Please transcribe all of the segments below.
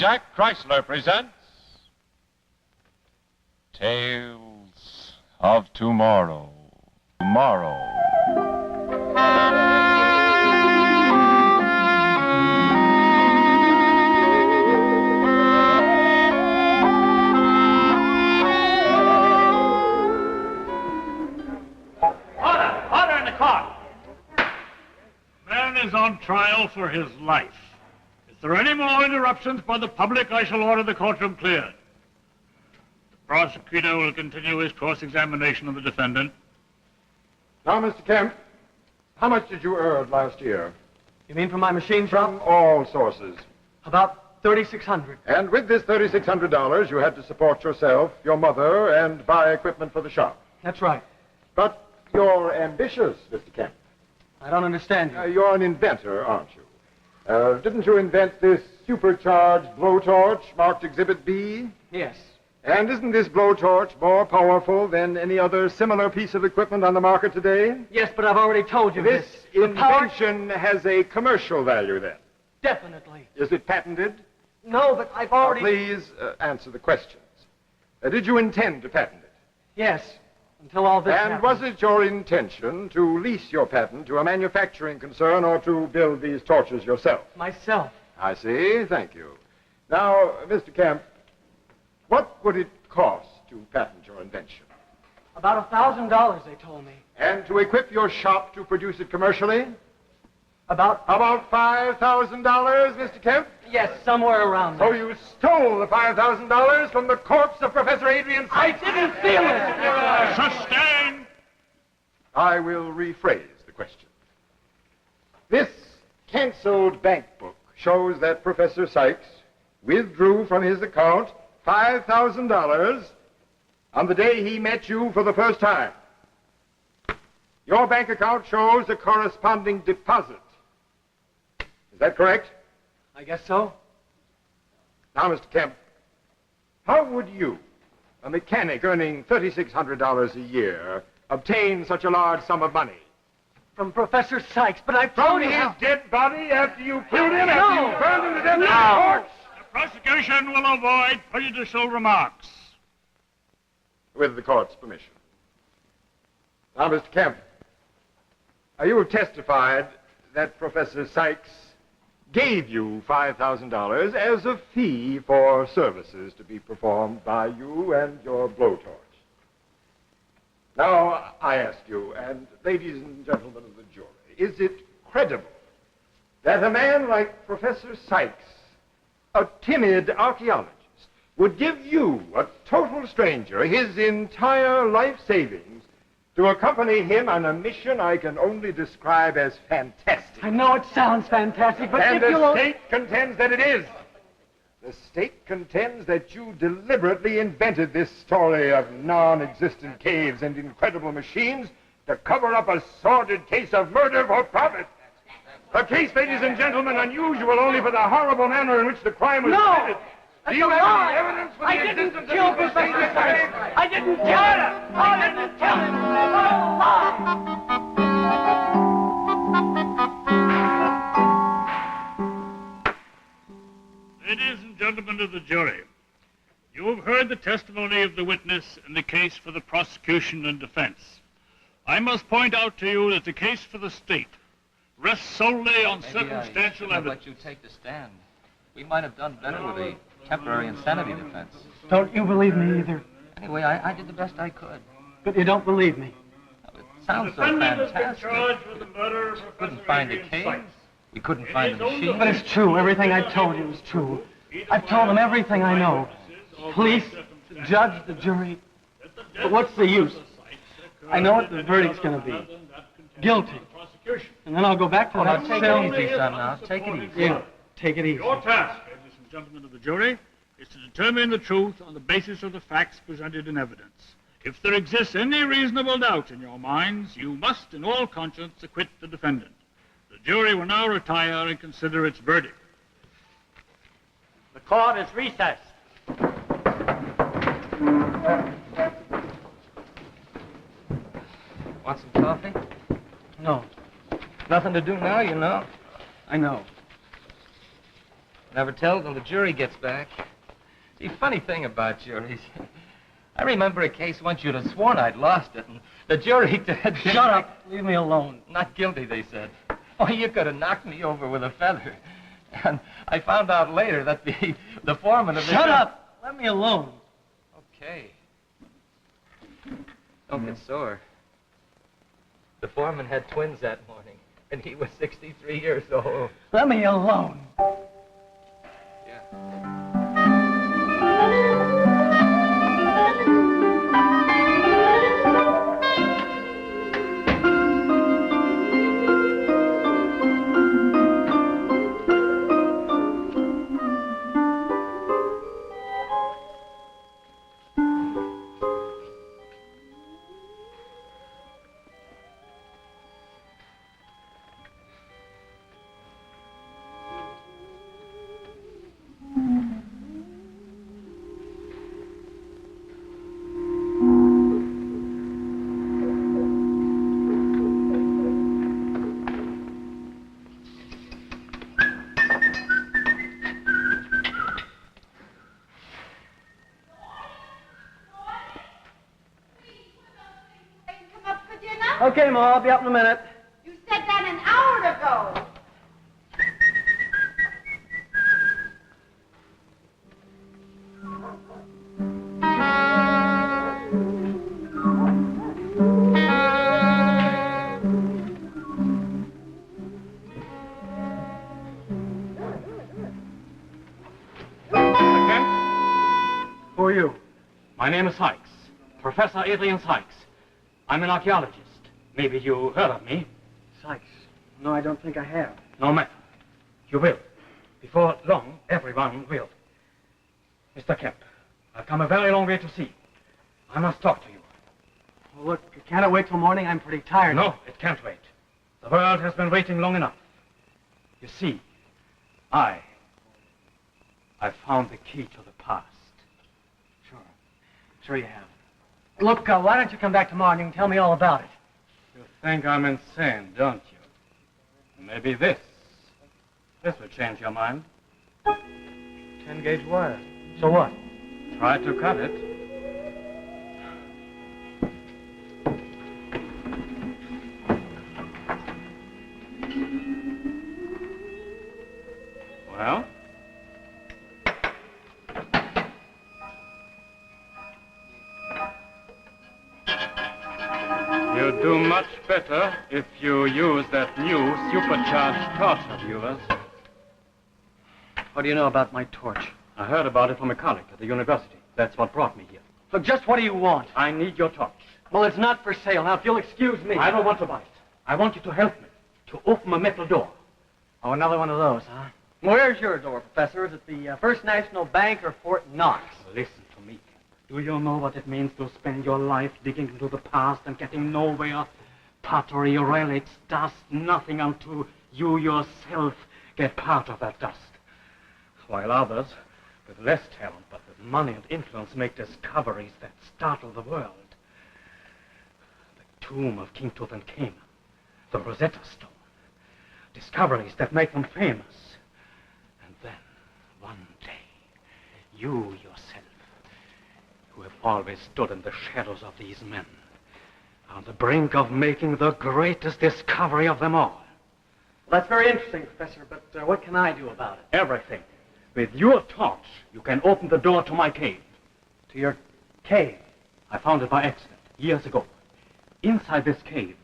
Jack Chrysler presents Tales of Tomorrow. Tomorrow. Order in the court. Man is on trial for his life. If there are any more interruptions by the public, I shall order the courtroom cleared. The prosecutor will continue his cross-examination of the defendant. Now, Mr. Kemp, how much did you earn last year? You mean from my machine From shop? all sources. About $3,600. And with this $3,600, you had to support yourself, your mother, and buy equipment for the shop. That's right. But you're ambitious, Mr. Kemp. I don't understand you. You're an inventor, aren't you? Didn't you invent this supercharged blowtorch marked Exhibit B? Yes. And isn't this blowtorch more powerful than any other similar piece of equipment on the market today? Yes, but I've already told you This The power... invention has a commercial value, then. Definitely. Is it patented? No, but I've already... Please answer the questions. Did you intend to patent it? Yes, until all this And happened. was it your intention to lease your patent to a manufacturing concern or to build these torches yourself? Myself. I see. Thank you. Now, Mr. Kemp, what would it cost to patent your invention? About $1,000, they told me. And to equip your shop to produce it commercially? About... About $5,000, Mr. Kemp? Yes, somewhere around there. So you stole the $5,000 from the corpse of Professor Adrian I Sykes? didn't steal it! Sustain! I will rephrase the question. This canceled bank book shows that Professor Sykes withdrew from his account $5,000 on the day he met you for the first time. Your bank account shows a corresponding deposit. Is that correct? I guess so. Now, Mr. Kemp, how would you, a mechanic earning $3,600 a year, obtain such a large sum of money? From Professor Sykes, but I From told you his how... dead body after you killed him, No. after you burned him to death in the No. torch? The prosecution will avoid prejudicial remarks. With the court's permission. Now, Mr. Kemp, you have testified that Professor Sykes gave you $5,000 as a fee for services to be performed by you and your blowtorch. Now, I ask you, and ladies and gentlemen of the jury, is it credible that a man like Professor Sykes, a timid archaeologist, would give you, a total stranger, his entire life savings to accompany him on a mission I can only describe as fantastic? I know it sounds fantastic, but And if you... the state contends that it is. The state contends that you deliberately invented this story of non-existent caves and incredible machines to cover up a sordid case of murder for profit. A case, ladies and gentlemen, unusual only for the horrible manner in which the crime was No! committed. That's Do you a have lie! any evidence for the I didn't existence kill of these Professor machines? Sykes! I didn't kill him! I didn't kill him! What a lie! Ladies and gentlemen of the jury, you have heard the testimony of the witness in the case for the prosecution and defense. I must point out to you that the case for the state rests solely on circumstantial I'd evidence. let you take the stand. We might have done better with a temporary insanity defense. Don't you believe me either? Anyway, I did the best I could. But you don't believe me. It sounds so Defendant has been fantastic. charged with the murder of Couldn't Professor find a Adrian cave. Sykes. We couldn't find the machine. But it's true. Everything I told you is true. I've told them everything I know. Police, the judge, the jury. But what's the use? I know what the verdict's going to be. Guilty. And then I'll go back to Oh, now that take cell. it easy, son, now. Take it easy. Yeah, take it easy. Your task, ladies and gentlemen of the jury, is to determine the truth on the basis of the facts presented in evidence. If there exists any reasonable doubt in your minds, you must, in all conscience, acquit the defendant. The jury will now retire and consider its verdict. The court is recessed. Want some coffee? No, Nothing to do now, you know. I know. Never tell till the jury gets back. See, funny thing about juries. I remember a case once you'd have sworn I'd lost it, and the jury had... Shut up. Leave me alone. Not guilty, they said. Oh, you could have knocked me over with a feather. And I found out later that the foreman of the... Shut up. Let me alone. Okay. Don't get sore. The foreman had twins that morning, and he was 63 years old. Let me alone. Okay, Ma, I'll be up in a minute. You said that an hour ago. Who are you? My name is Sykes. Professor Adrian Sykes. I'm an archaeologist. Maybe you heard of me. Sykes. No, I don't think I have. No matter. You will. Before long, everyone will. Mr. Kemp, I've come a very long way to see you. I must talk to you. Well, look, can't it wait till morning? I'm pretty tired. No, it can't wait. The world has been waiting long enough. You see, I found the key to the past. Sure you have. Look, why don't you come back tomorrow and you can tell me all about it? You think I'm insane, don't you? Maybe this will change your mind. 10-gauge wire. So what? Try to cut it. Well? You'd do much better if you use that new supercharged torch of yours. What do you know about my torch? I heard about it from a colleague at the university. That's what brought me here. Look, just what do you want? I need your torch. Well, it's not for sale. Now, if you'll excuse me. I don't want to buy it. I want you to help me to open a metal door. Oh, another one of those, huh? Where's your door, Professor? Is it the First National Bank or Fort Knox? Listen to me. Do you know what it means to spend your life digging into the past and getting nowhere? Pottery, relics, dust, nothing until you yourself get part of that dust. While others, with less talent but with money and influence, make discoveries that startle the world. The tomb of King Tutankhamun, the Rosetta Stone. Discoveries that make them famous. And then, one day, you yourself, who have always stood in the shadows of these men, are on the brink of making the greatest discovery of them all. Well, that's very interesting, Professor, but what can I do about it? Everything. With your torch, you can open the door to my cave. To your cave? I found it by accident, years ago. Inside this cave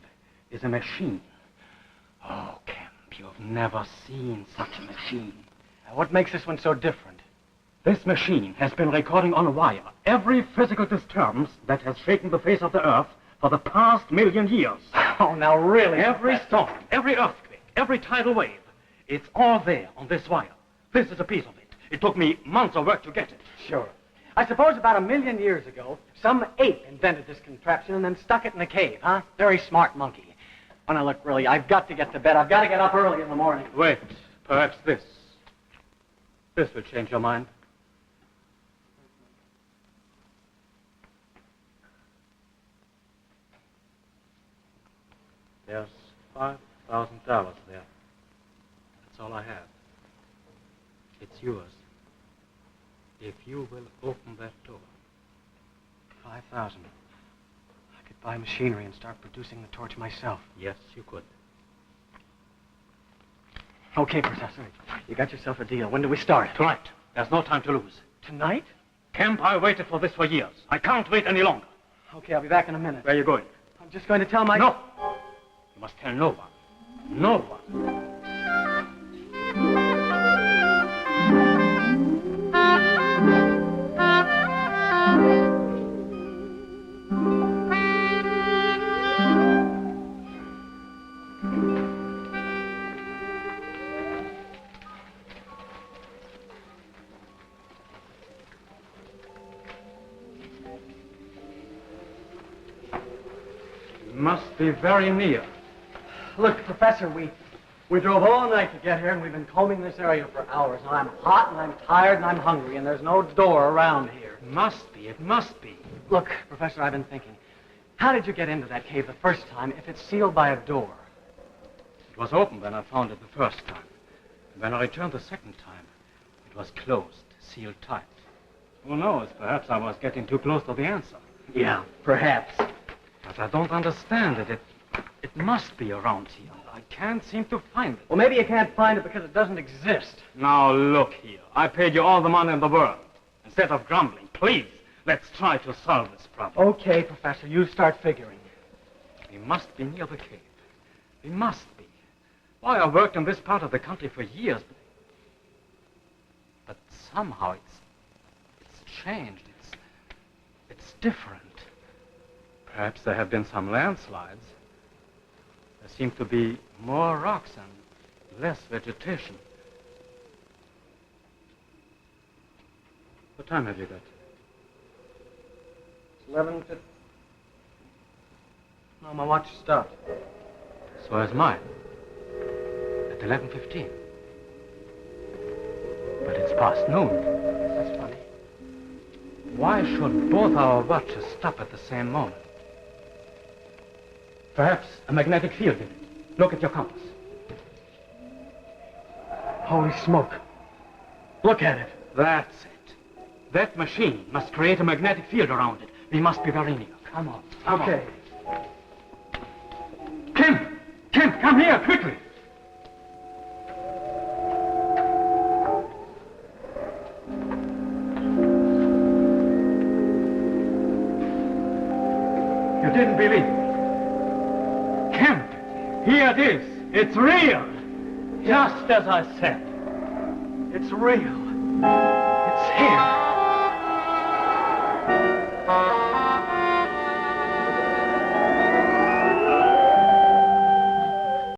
is a machine. Oh, Kemp, you've never seen such a machine. Now, what makes this one so different? This machine has been recording on wire every physical disturbance that has shaken the face of the earth for the past 1,000,000 years. Oh, now really? Every storm, every earthquake, every tidal wave, it's all there on this wire. This is a piece of it. It took me months of work to get it. Sure. I suppose about 1,000,000 years ago, some ape invented this contraption and then stuck it in a cave, huh? Very smart monkey. Oh, now, look, really, I've got to get to bed. I've got to get up early in the morning. Wait, perhaps this. This will change your mind. There's $5,000 there. That's all I have. It's yours. If you will open that door. 5,000. I could buy machinery and start producing the torch myself. Yes, you could. Okay, Professor. You got yourself a deal. When do we start? Tonight. There's no time to lose. Tonight? Kemp, I waited for this for years. I can't wait any longer. Okay, I'll be back in a minute. Where are you going? I'm just going to tell my... No. You must tell no one. No one. Must be very near. Look, Professor, we drove all night to get here, and we've been combing this area for hours. And I'm hot, and I'm tired, and I'm hungry, and there's no door around here. Must be. It must be. Look, Professor, I've been thinking. How did you get into that cave the first time if it's sealed by a door? It was open when I found it the first time. When I returned the second time, it was closed, sealed tight. Who knows? Perhaps I was getting too close to the answer. Yeah, perhaps. But I don't understand it. It must be around here. I can't seem to find it. Well, maybe you can't find it because it doesn't exist. Now, look here. I paid you all the money in the world. Instead of grumbling, please, let's try to solve this problem. Okay, Professor, you start figuring. We must be near the cave. We must be. Why, I worked in this part of the country for years, but somehow it's changed. It's different. Perhaps there have been some landslides. There seem to be more rocks and less vegetation. What time have you got? It's 11:50. No, my watch stopped. So has mine. At 11:15. But it's past noon. That's funny. Why should both our watches stop at the same moment? Perhaps a magnetic field in it. Look at your compass. Holy smoke. Look at it. That's it. That machine must create a magnetic field around it. We must be very near. Come on. Come Okay. on. Kemp, come here, quickly. You didn't believe me. Kemp, here it is. It's real. Just as I said. It's real. It's here.